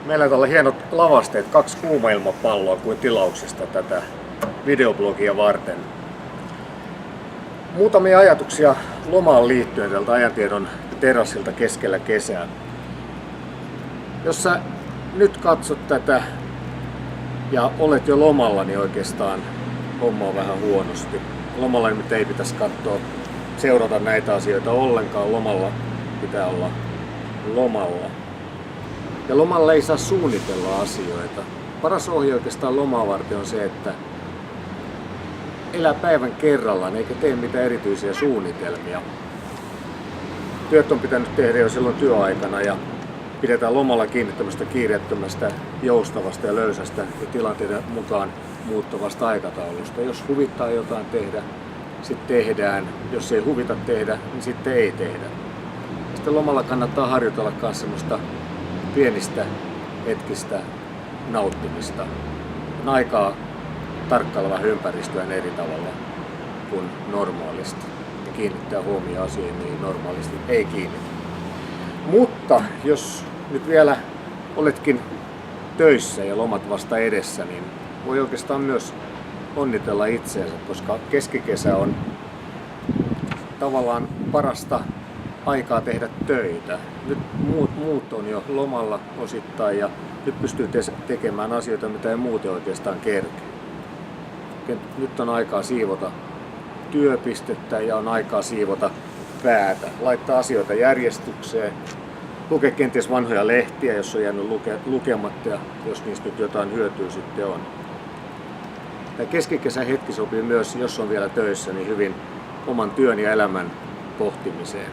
Meillä on hienot lavasteet, 2 kuumailmapalloa kuin tilauksesta tätä videoblogia varten. Muutamia ajatuksia lomaan liittyen tältä Ajantiedon terassilta keskellä kesää. Jos sä nyt katsot tätä ja olet jo lomalla, niin oikeastaan homma on vähän huonosti. Lomalla nyt ei pitäisi seurata näitä asioita ollenkaan. Lomalla pitää olla lomalla. Ja lomalla ei saa suunnitella asioita. Paras ohje oikeastaan lomaa varten on se, että elää päivän kerrallaan eikä tee mitään erityisiä suunnitelmia. Työt on pitänyt tehdä jo silloin työaikana ja pidetään lomalla kiinni tämmöistä kiireettömästä, joustavasta ja löysästä ja tilanteiden mukaan muuttuvasta aikataulusta. Jos huvittaa jotain tehdä, sitten tehdään. Jos ei huvita tehdä, niin sitten ei tehdä. Sitten lomalla kannattaa harjoitella myös semmoista pienistä hetkistä nauttimista. On aikaa tarkkailla vähän ympäristöä eri tavalla kuin normaalisti. Ja kiinnittää huomioon asioihin, niin normaalisti ei kiinnitä. Mutta jos nyt vielä oletkin töissä ja lomat vasta edessä, niin voi oikeastaan myös onnitella itseensä, koska keskikesä on tavallaan parasta aikaa tehdä töitä. Nyt muut on jo lomalla osittain ja nyt pystyy tekemään asioita, mitä ei muuten oikeastaan kerkeä. Nyt on aikaa siivota työpistettä ja on aikaa siivota päätä, laittaa asioita järjestykseen, lukea kenties vanhoja lehtiä, jos on jäänyt lukematta ja jos niistä nyt jotain hyötyä sitten on. Tämä keskikesän hetki sopii myös, jos on vielä töissä, niin hyvin oman työn ja elämän pohtimiseen.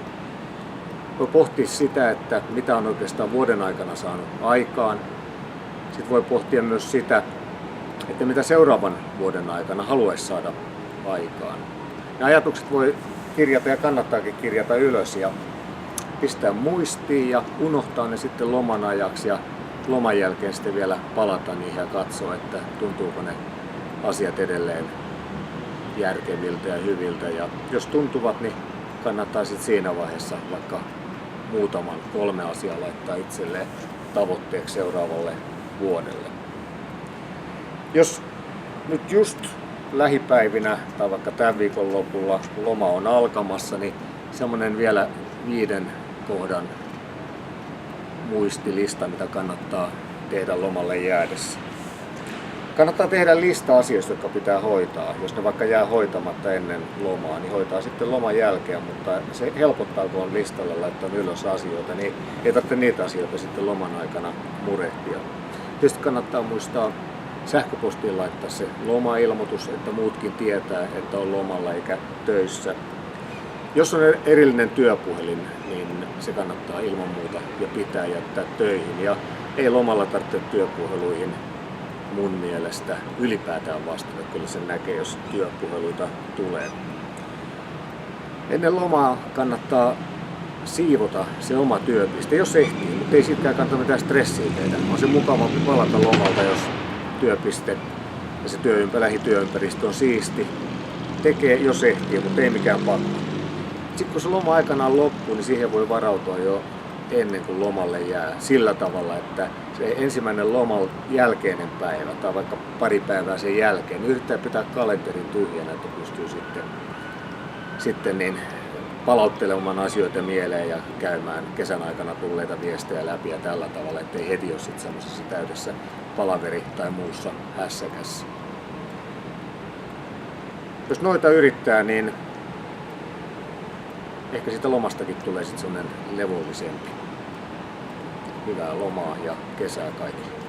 Voi pohtia sitä, että mitä on oikeastaan vuoden aikana saanut aikaan. Sitten voi pohtia myös sitä, että mitä seuraavan vuoden aikana haluaisi saada aikaan. Ne ajatukset voi kirjata ja kannattaakin kirjata ylös ja pistää muistiin ja unohtaa ne sitten loman ajaksi ja loman jälkeen sitten vielä palata niihin ja katsoa, että tuntuuko ne asiat edelleen järkeviltä ja hyviltä. Ja jos tuntuvat, niin kannattaa sitten siinä vaiheessa vaikka muutaman 3 asiaa laittaa itselleen tavoitteeksi seuraavalle vuodelle. Jos nyt just lähipäivinä tai vaikka tämän viikon lopulla loma on alkamassa, niin semmoinen vielä 5 kohdan muistilista, mitä kannattaa tehdä lomalle jäädessä. Kannattaa tehdä lista asioista, jotka pitää hoitaa. Jos ne vaikka jää hoitamatta ennen lomaa, niin hoitaa sitten loman jälkeen, mutta se helpottaa, kun on listalle laittanut ylös asioita, niin ei tarvitse niitä asioita sitten loman aikana murehtia. Tietysti kannattaa muistaa sähköpostiin laittaa se lomailmoitus, että muutkin tietää, että on lomalla eikä töissä. Jos on erillinen työpuhelin, niin se kannattaa ilman muuta ja pitää jättää töihin. Ja ei lomalla tarvitse työpuheluihin mun mielestä ylipäätään vastata. Kyllä sen näkee, jos työpuheluita tulee. Ennen lomaa kannattaa siivota se oma työpiste, jos ehtii, mutta ei siitäkään kannata mitään stressiä tehdä. On se mukavampi palata lomalta, jos työpiste ja se lähityöympäristö on siisti. Tekee, jos ehtii, mutta ei mikään pakko. Sitten kun se loma aikanaan loppuu, niin siihen voi varautua jo ennen kuin lomalle jää sillä tavalla, että se ensimmäinen loman jälkeinen päivä tai vaikka pari päivää sen jälkeen, niin yrittää pitää kalenterin tyhjänä, että pystyy sitten niin palauttelemaan asioita mieleen ja käymään kesän aikana tulleita viestejä läpi ja tällä tavalla, ettei heti ole sitten semmoisessa täydessä palaveri- tai muussa hässäkässä. Jos noita yrittää, niin ehkä siitä lomastakin tulee sitten semmoinen levollisempi. Hyvää lomaa ja kesää kaikille.